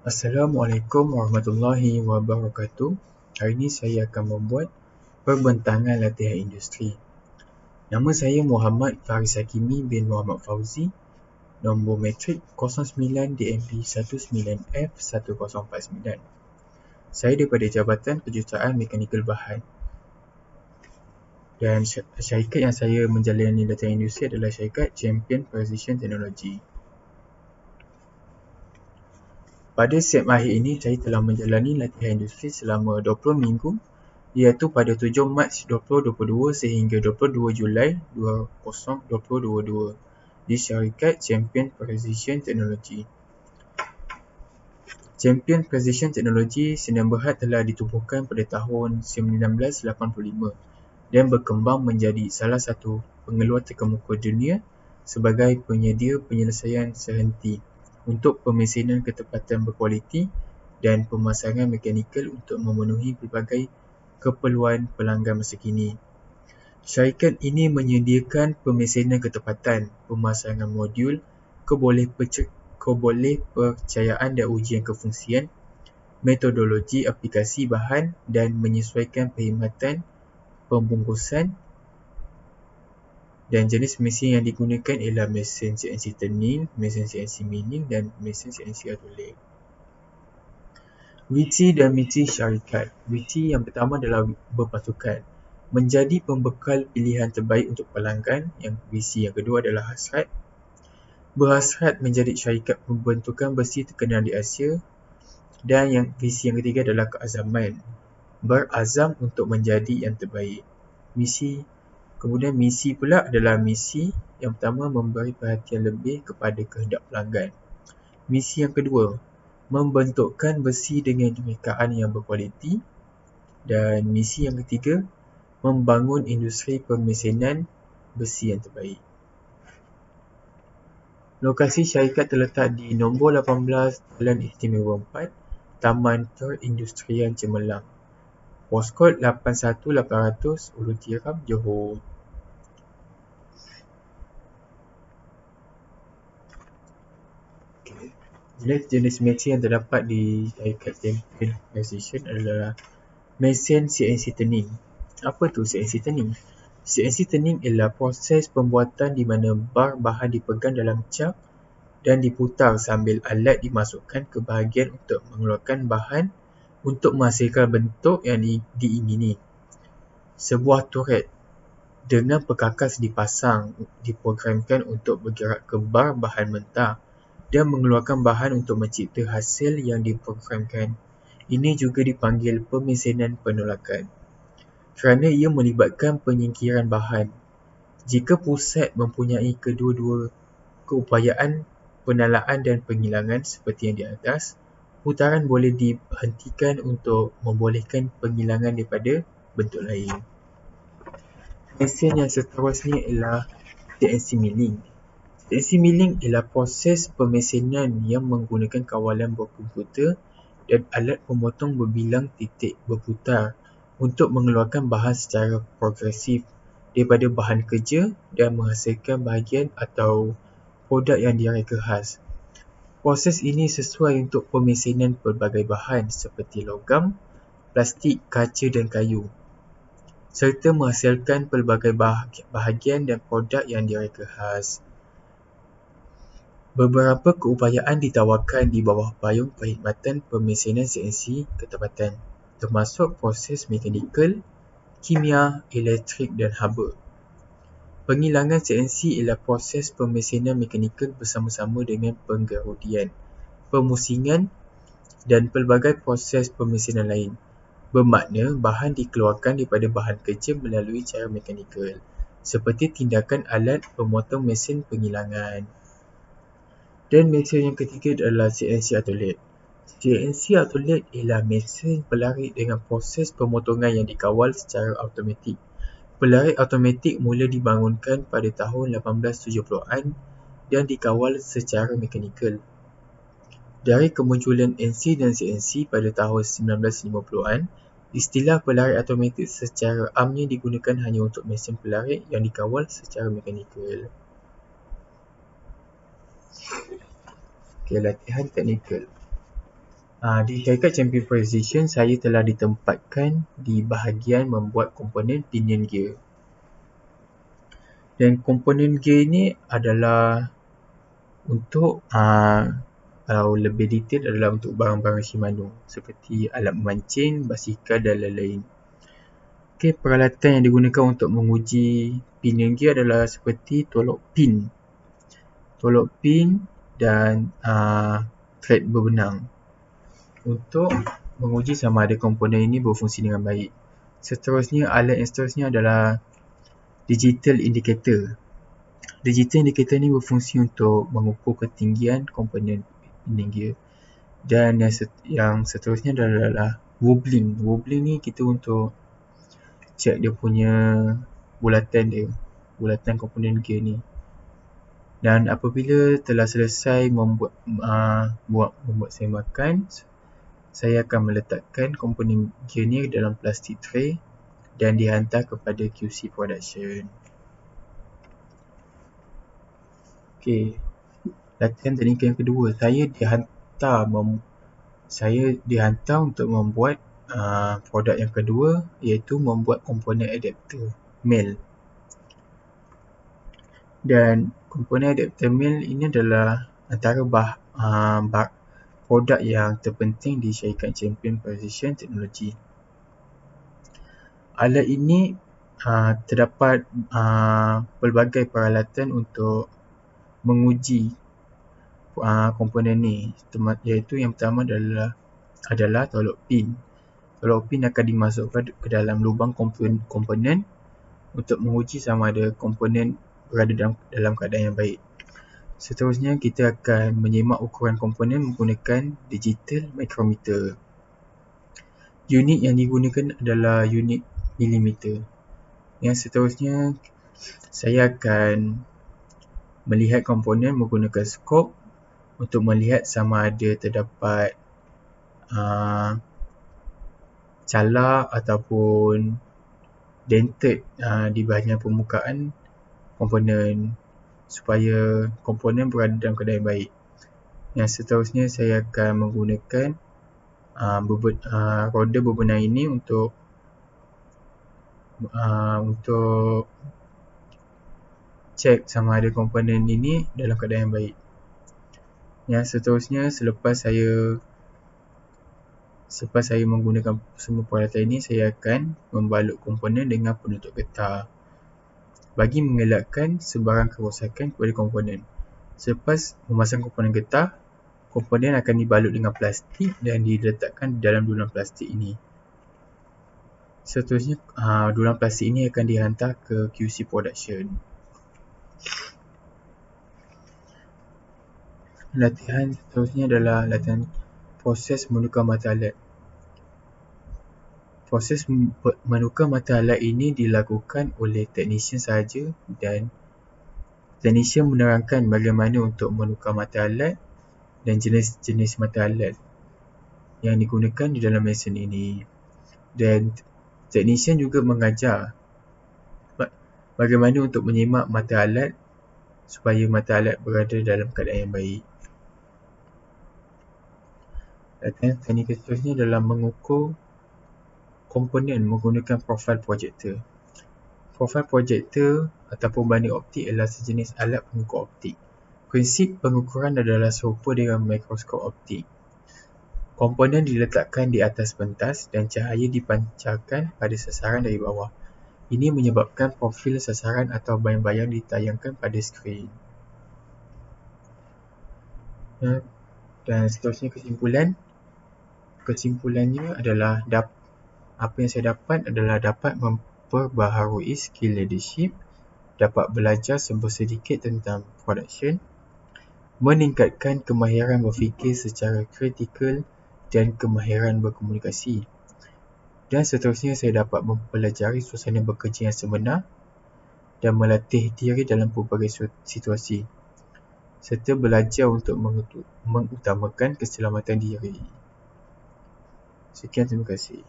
Assalamualaikum warahmatullahi wabarakatuh. Hari ini saya akan membuat perbentangan latihan industri. Nama saya Muhammad Faris Hakimi bin Muhammad Fauzi. Nombor matrik 09DMP19F1049. Saya daripada Jabatan Kejuruteraan Mekanikal Bahan. Dan syarikat yang saya menjalani latihan industri adalah syarikat Champion Precision Technology. Pada SEM akhir ini, saya telah menjalani latihan industri selama 20 minggu iaitu pada 7 Mac 2022 sehingga 22 Julai 2022 di syarikat Champion Precision Technology. Champion Precision Technology Sdn Bhd telah ditubuhkan pada tahun 1985 dan berkembang menjadi salah satu pengeluar terkemuka dunia sebagai penyedia penyelesaian sehenti untuk pemesinan ketepatan berkualiti dan pemasangan mekanikal untuk memenuhi pelbagai keperluan pelanggan masa kini. Syarikat ini menyediakan pemesinan ketepatan, pemasangan modul, kebolehpercayaan dan ujian kefungsian, metodologi aplikasi bahan dan menyesuaikan perkhidmatan pembungkusan, dan jenis mesin yang digunakan ialah mesin CNC turning, mesin CNC milling dan mesin CNC autolathe. Visi dan misi syarikat. Visi yang pertama adalah berpasukan, menjadi pembekal pilihan terbaik untuk pelanggan. Yang visi yang kedua adalah hasrat, berhasrat menjadi syarikat pembentukan besi terkenal di Asia. Dan visi yang ketiga adalah keazaman, berazam untuk menjadi yang terbaik. Kemudian misi pula adalah misi yang pertama, memberi perhatian lebih kepada kehendak pelanggan. Misi yang kedua, membentukkan besi dengan rekaan yang berkualiti. Dan misi yang ketiga, membangun industri pemesinan besi yang terbaik. Lokasi syarikat terletak di nombor 18 Jalan Istimewa 4, Taman Perindustrian Cemerlang. Poskod 81800 Ulu Tiram, Johor. Jenis mesin yang terdapat di syarikat Champion Precision adalah mesin CNC turning. Apa tu CNC turning? CNC turning ialah proses pembuatan di mana bar bahan dipegang dalam cap dan diputar sambil alat dimasukkan ke bahagian untuk mengeluarkan bahan untuk menghasilkan bentuk yang diingini. Sebuah turret dengan perkakas diprogramkan untuk bergerak ke bar bahan mentah dan mengeluarkan bahan untuk mencipta hasil yang diprogramkan. Ini juga dipanggil pemesinan penolakan kerana ia melibatkan penyingkiran bahan. Jika pusat mempunyai kedua-dua keupayaan penalaan dan penghilangan seperti yang di atas, putaran boleh dihentikan untuk membolehkan penghilangan daripada bentuk lain. Mesin yang seterusnya ialah CNC milling. CNC milling ialah proses pemesinan yang menggunakan kawalan berkomputer dan alat pemotong berbilang titik berputar untuk mengeluarkan bahan secara progresif daripada bahan kerja dan menghasilkan bahagian atau produk yang direka khas. Proses ini sesuai untuk pemesinan pelbagai bahan seperti logam, plastik, kaca dan kayu, serta menghasilkan pelbagai bahagian dan produk yang direka khas. Beberapa keupayaan ditawarkan di bawah payung perkhidmatan pemesinan CNC ketepatan, termasuk proses mekanikal, kimia, elektrik dan haba. Penghilangan CNC ialah proses pemesinan mekanikal bersama-sama dengan penggerudian, pemusingan dan pelbagai proses pemesinan lain. Bermakna bahan dikeluarkan daripada bahan kerja melalui cara mekanikal, seperti tindakan alat pemotong mesin penghilangan. Dan mesin yang ketiga adalah CNC autolathe. CNC autolathe ialah mesin pelarik dengan proses pemotongan yang dikawal secara automatik. Pelarik automatik mula dibangunkan pada tahun 1870-an dan dikawal secara mekanikal. Dari kemunculan NC dan CNC pada tahun 1950-an, istilah pelarik automatik secara amnya digunakan hanya untuk mesin pelarik yang dikawal secara mekanikal. Latihan teknikal. Di syarikat Champion Precision, saya telah ditempatkan di bahagian membuat komponen pinion gear. Dan komponen gear ini adalah untuk kalau lebih detail adalah untuk barang-barang Shimano seperti alat memancing, basikal dan lain-lain. Okey, peralatan yang digunakan untuk menguji pinion gear adalah seperti tolok pin dan thread berbenang untuk menguji sama ada komponen ini berfungsi dengan baik. Seterusnya, alat yang seterusnya adalah digital indicator. Digital indicator ini berfungsi untuk mengukur ketinggian komponen pinion gear. Dan yang seterusnya adalah wobbling. Wobbling ni kita untuk check dia punya bulatan komponen gear ni. Dan apabila telah selesai membuat semakan, saya akan meletakkan komponen gear ni dalam plastik tray dan dihantar kepada QC production. Okey, latihan teknikal yang kedua, saya dihantar untuk membuat produk yang kedua, iaitu membuat komponen adapter male. Dan komponen adapter male ini adalah antara produk yang terpenting di syarikat Champion Precision Technology. Alat ini terdapat pelbagai peralatan untuk menguji komponen ni, iaitu yang pertama adalah tolok pin. Tolok pin akan dimasukkan ke dalam lubang komponen untuk menguji sama ada komponen berada dalam keadaan yang baik. Seterusnya, kita akan menyemak ukuran komponen menggunakan digital micrometer. Unit yang digunakan adalah unit milimeter. Yang seterusnya, saya akan melihat komponen menggunakan skop untuk melihat sama ada terdapat calar ataupun dented di bahagian permukaan komponen supaya komponen berada dalam keadaan yang baik. Yang seterusnya, saya akan menggunakan roda berbenang ini untuk cek sama ada komponen ini dalam keadaan yang baik. Yang seterusnya, selepas saya menggunakan semua peralatan ini, saya akan membalut komponen dengan penutup getah bagi mengelakkan sebarang kerosakan kepada komponen. Selepas memasang komponen getah, komponen akan dibalut dengan plastik dan diletakkan dalam dulang plastik ini. Seterusnya, dulang plastik ini akan dihantar ke QC production. Latihan seterusnya adalah latihan proses menukar mata alat. Proses menukar mata alat ini dilakukan oleh teknisian sahaja dan teknisian menerangkan bagaimana untuk menukar mata alat dan jenis-jenis mata alat yang digunakan di dalam mesin ini. Dan teknisian juga mengajar bagaimana untuk menyemak mata alat supaya mata alat berada dalam keadaan yang baik. Latihan teknikal seterusnya adalah mengukur komponen menggunakan profile projector. Profile projector ataupun banding optik adalah sejenis alat pengukur optik. Prinsip pengukuran adalah serupa dengan mikroskop optik. Komponen diletakkan di atas pentas dan cahaya dipancarkan pada sasaran dari bawah. Ini menyebabkan profil sasaran atau bayang-bayang ditayangkan pada skrin. Dan seterusnya kesimpulannya adalah apa yang saya dapat adalah dapat memperbaharui skill leadership, dapat belajar sedikit tentang production, meningkatkan kemahiran berfikir secara kritikal dan kemahiran berkomunikasi. Dan seterusnya, saya dapat mempelajari suasana bekerja yang sebenar dan melatih diri dalam pelbagai situasi serta belajar untuk mengutamakan keselamatan diri. Sekian, terima kasih.